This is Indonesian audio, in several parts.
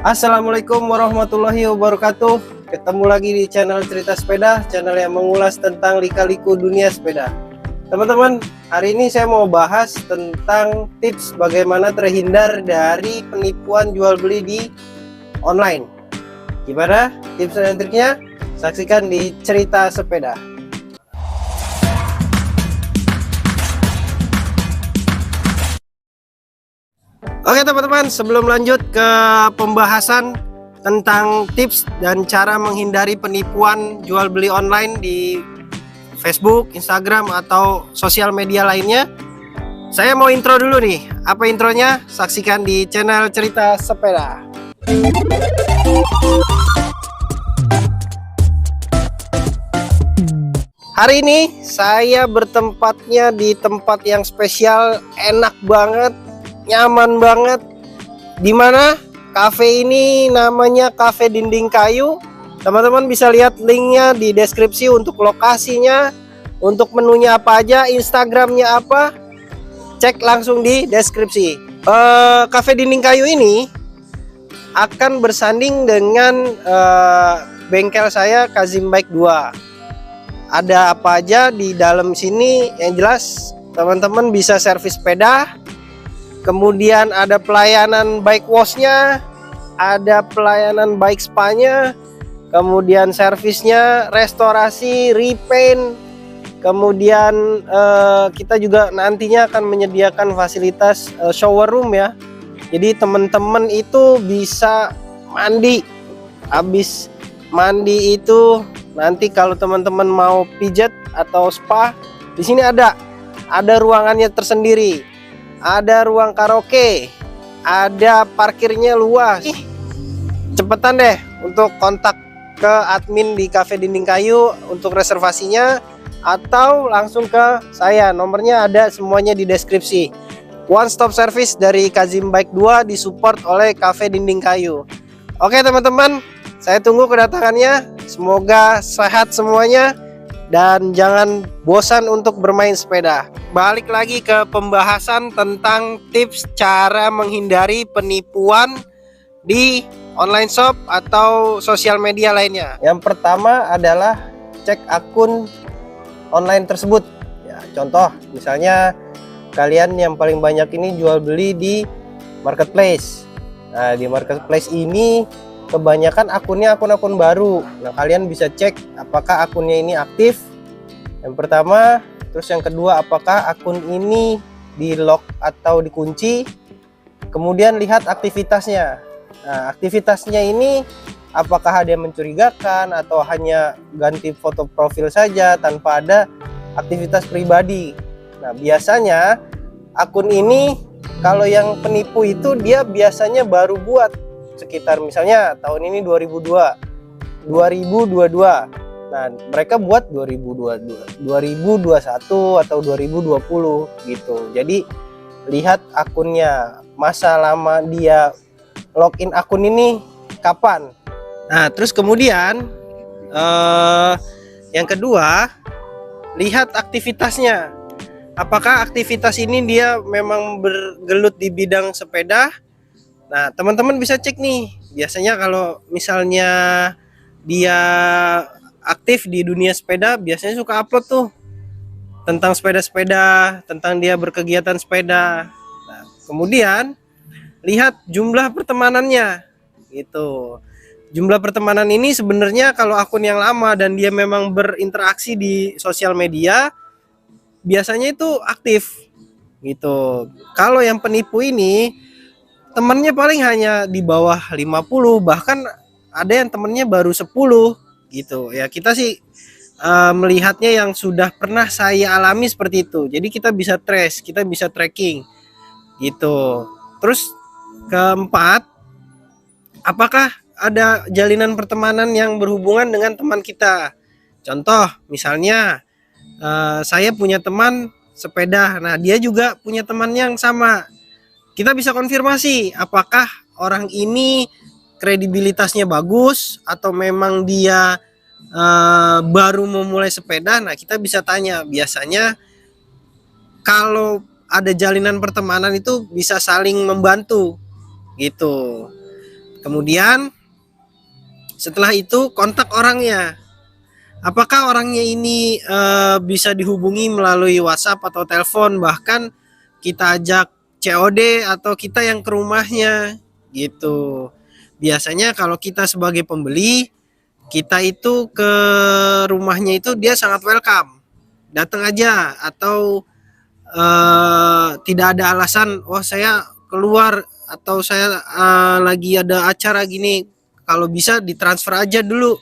Assalamualaikum warahmatullahi wabarakatuh. Ketemu lagi di channel Cerita Sepeda, channel yang mengulas tentang lika-liku dunia sepeda. Teman-teman, hari ini saya mau bahas tentang tips bagaimana terhindar dari penipuan jual beli di online. Gimana tips dan triknya? Saksikan di Cerita Sepeda. Oke teman-teman, sebelum lanjut ke pembahasan tentang tips dan cara menghindari penipuan jual beli online di Facebook, Instagram, atau sosial media lainnya, saya mau intro dulu nih. Apa intronya? Saksikan di channel Cerita Sepeda. Hari ini saya bertempatnya di tempat yang spesial, enak banget, nyaman banget. Dimana cafe ini namanya Cafe Dinding Kayu. Teman-teman bisa lihat linknya di deskripsi untuk lokasinya, untuk menunya apa aja, Instagramnya apa, cek langsung di deskripsi. Cafe Dinding Kayu ini akan bersanding dengan bengkel saya Kazim Bike 2. Ada apa aja di dalam sini? Yang jelas teman-teman bisa servis sepeda. Kemudian ada pelayanan bike washnya, ada pelayanan bike spa-nya, kemudian servisnya, restorasi, repaint. Kemudian kita juga nantinya akan menyediakan fasilitas shower room ya. Jadi teman-teman itu bisa mandi. Habis mandi itu nanti kalau teman-teman mau pijat atau spa, di sini ada ruangannya tersendiri. Ada ruang karaoke, ada parkirnya luas. Cepetan deh untuk kontak ke admin di Cafe Dinding Kayu untuk reservasinya, atau langsung ke saya. Nomornya ada semuanya di deskripsi. One stop service dari Kazim Bike 2 disupport oleh Cafe Dinding Kayu. Oke teman-teman, saya tunggu kedatangannya. Semoga sehat semuanya dan jangan bosan untuk bermain sepeda. Balik lagi ke pembahasan tentang tips cara menghindari penipuan di online shop atau sosial media lainnya. Yang pertama adalah cek akun online tersebut ya. Contoh misalnya kalian yang paling banyak ini jual beli di marketplace. Nah, di marketplace ini kebanyakan akunnya akun-akun baru. Nah, kalian bisa cek apakah akunnya ini aktif. Yang pertama. Terus yang kedua, apakah akun ini di lock atau dikunci. Kemudian lihat aktivitasnya. Nah, aktivitasnya ini apakah ada yang mencurigakan atau hanya ganti foto profil saja tanpa ada aktivitas pribadi. Nah, biasanya akun ini kalau yang penipu itu dia biasanya baru buat sekitar misalnya tahun ini 2022. Nah, mereka buat 2022, 2021 atau 2020 gitu. Jadi lihat akunnya, masa lama dia login akun ini kapan. Nah, terus kemudian yang kedua, lihat aktivitasnya. Apakah aktivitas ini dia memang bergelut di bidang sepeda? Nah, teman-teman bisa cek nih. Biasanya kalau misalnya dia aktif di dunia sepeda, biasanya suka upload tuh tentang sepeda-sepeda, tentang dia berkegiatan sepeda. Nah, kemudian lihat jumlah pertemanannya gitu. Jumlah pertemanan ini sebenarnya kalau akun yang lama dan dia memang berinteraksi di sosial media, biasanya itu aktif gitu. Kalau yang penipu ini temannya paling hanya di bawah 50, bahkan ada yang temennya baru 10 gitu ya. Kita sih melihatnya yang sudah pernah saya alami seperti itu. Jadi kita bisa trace, kita bisa tracking gitu. Terus keempat, apakah ada jalinan pertemanan yang berhubungan dengan teman kita. Contoh misalnya saya punya teman sepeda, nah dia juga punya teman yang sama. Kita bisa konfirmasi apakah orang ini kredibilitasnya bagus atau memang dia baru memulai sepeda. Nah, kita bisa tanya. Biasanya kalau ada jalinan pertemanan itu bisa saling membantu gitu. Kemudian setelah itu kontak orangnya. Apakah orangnya ini bisa dihubungi melalui WhatsApp atau telepon, bahkan kita ajak COD atau kita yang ke rumahnya gitu. Biasanya kalau kita sebagai pembeli, kita itu ke rumahnya itu dia sangat welcome. Datang aja, atau tidak ada alasan, oh saya keluar atau saya lagi ada acara gini, kalau bisa ditransfer aja dulu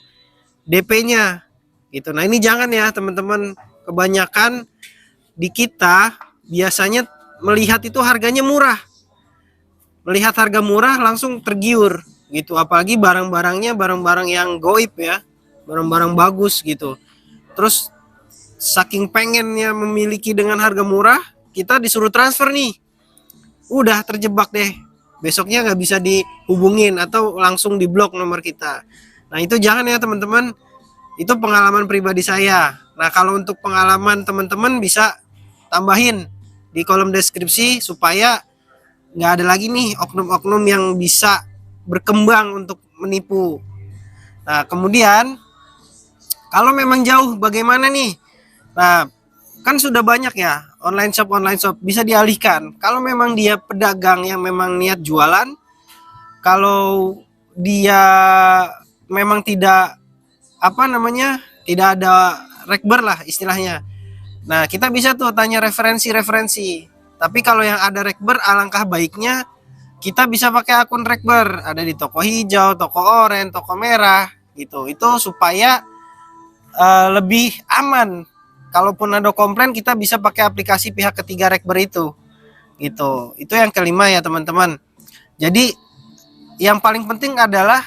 DP-nya gitu. Nah ini jangan ya teman-teman, kebanyakan di kita biasanya melihat itu harganya murah, melihat harga murah langsung tergiur gitu, apalagi barang-barangnya barang-barang yang goib ya, barang-barang bagus gitu. Terus saking pengennya memiliki dengan harga murah, kita disuruh transfer nih, udah terjebak deh, besoknya nggak bisa dihubungin atau langsung diblok nomor kita. Nah itu jangan ya teman-teman. Itu pengalaman pribadi saya. Nah kalau untuk pengalaman teman-teman bisa tambahin di kolom deskripsi supaya nggak ada lagi nih oknum-oknum yang bisa berkembang untuk menipu. Nah kemudian kalau memang jauh bagaimana nih? Nah kan sudah banyak ya online shop bisa dialihkan. Kalau memang dia pedagang yang memang niat jualan, kalau dia memang tidak tidak ada rekber lah istilahnya. Nah kita bisa tuh tanya referensi. Tapi kalau yang ada rekber, alangkah baiknya kita bisa pakai akun rekber, ada di toko hijau, toko oranye, toko merah gitu. Itu supaya lebih aman. Kalaupun ada komplain, kita bisa pakai aplikasi pihak ketiga rekber itu gitu. Itu yang kelima ya teman-teman. Jadi yang paling penting adalah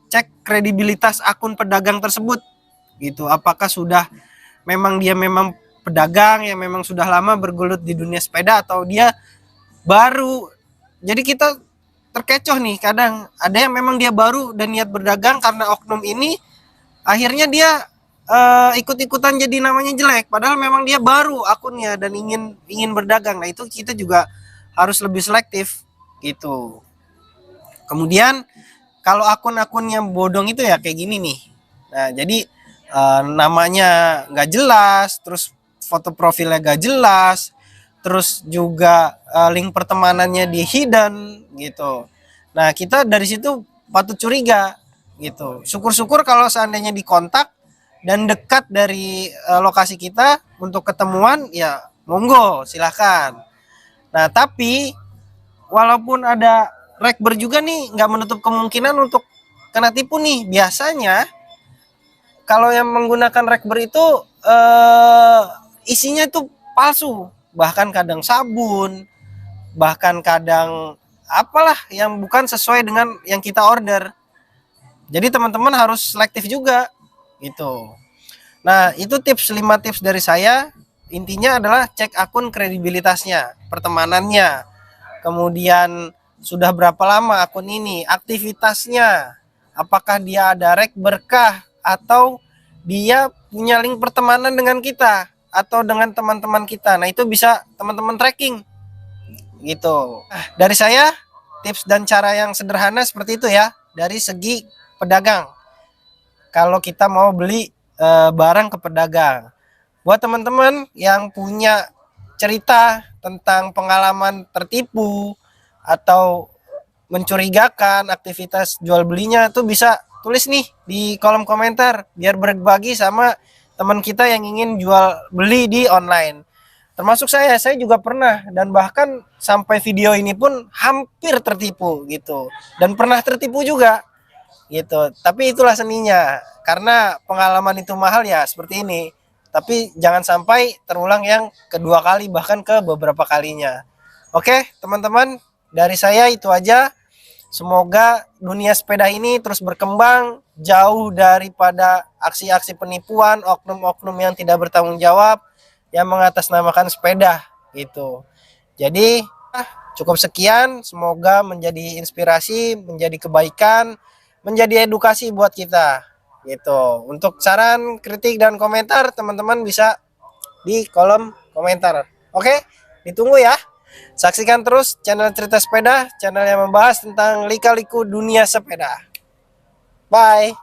cek kredibilitas akun pedagang tersebut gitu. Apakah sudah dia memang pedagang yang memang sudah lama bergelut di dunia sepeda, atau dia baru. Jadi kita terkecoh nih, kadang ada yang memang dia baru dan niat berdagang, karena oknum ini akhirnya dia ikut-ikutan jadi namanya jelek, padahal memang dia baru akunnya dan ingin berdagang. Nah itu kita juga harus lebih selektif gitu. Kemudian kalau akun-akun yang bodong itu ya kayak gini nih. Nah jadi namanya nggak jelas, terus foto profilnya nggak jelas, terus juga link pertemanannya di hidden gitu. Nah kita dari situ patut curiga gitu. Syukur-syukur kalau seandainya dikontak dan dekat dari lokasi kita untuk ketemuan, ya monggo silahkan. Nah tapi walaupun ada rekber juga nih, nggak menutup kemungkinan untuk kena tipu nih. Biasanya kalau yang menggunakan rekber itu isinya itu palsu, bahkan kadang sabun, bahkan kadang apalah yang bukan sesuai dengan yang kita order. Jadi teman-teman harus selektif juga gitu. Nah itu 5 tips dari saya. Intinya adalah cek akun kredibilitasnya, pertemanannya, kemudian sudah berapa lama akun ini, aktivitasnya, apakah dia ada rekberkah, atau dia punya link pertemanan dengan kita atau dengan teman-teman kita. Nah itu bisa teman-teman tracking gitu. Dari saya tips dan cara yang sederhana seperti itu ya, dari segi pedagang kalau kita mau beli barang ke pedagang. Buat teman-teman yang punya cerita tentang pengalaman tertipu atau mencurigakan aktivitas jual belinya, tuh bisa tulis nih di kolom komentar biar berbagi sama teman kita yang ingin jual beli di online. Termasuk saya juga pernah, dan bahkan sampai video ini pun hampir tertipu gitu, dan pernah tertipu juga gitu. Tapi itulah seninya, karena pengalaman itu mahal ya seperti ini. Tapi jangan sampai terulang yang kedua kali, bahkan ke beberapa kalinya. Oke teman-teman, dari saya itu aja. Semoga dunia sepeda ini terus berkembang, jauh daripada aksi-aksi penipuan, oknum-oknum yang tidak bertanggung jawab yang mengatasnamakan sepeda gitu. Jadi cukup sekian, semoga menjadi inspirasi, menjadi kebaikan, menjadi edukasi buat kita gitu. Untuk saran, kritik, dan komentar teman-teman bisa di kolom komentar. Oke, ditunggu ya. Saksikan terus channel Cerita Sepeda, channel yang membahas tentang lika-liku dunia sepeda. Bye.